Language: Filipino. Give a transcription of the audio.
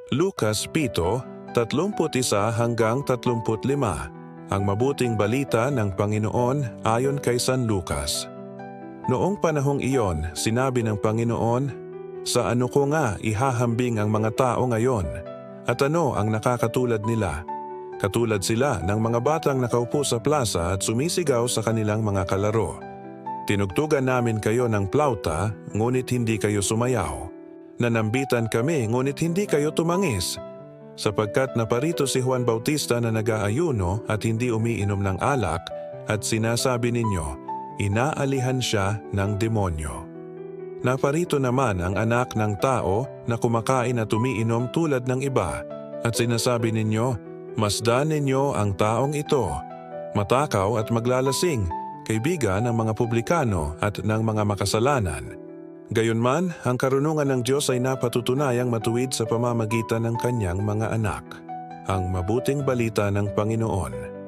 Lucas 7:31 hanggang 35. Ang mabuting balita ng Panginoon ayon kay San Lucas. Noong panahong iyon, sinabi ng Panginoon, "Sa ano ko nga ihahambing ang mga tao ngayon? At ano ang nakakatulad nila? Katulad sila ng mga batang nakaupo sa plaza at sumisigaw sa kanilang mga kalaro. Tinugtugan namin kayo ng plauta, ngunit hindi kayo sumayaw. Nanambitan kami, ngunit hindi kayo tumangis. Sapagkat naparito si Juan Bautista na nag-aayuno at hindi umiinom ng alak at sinasabi ninyo, inaalihan siya ng demonyo. Naparito naman ang anak ng tao na kumakain at umiinom tulad ng iba at sinasabi ninyo, masdan ninyo ang taong ito, matakaw at maglalasing, kaibigan ng mga publikano at ng mga makasalanan. Gayunman, ang karunungan ng Diyos ay napatutunayang matuwid sa pamamagitan ng kanyang mga anak. Ang mabuting balita ng Panginoon.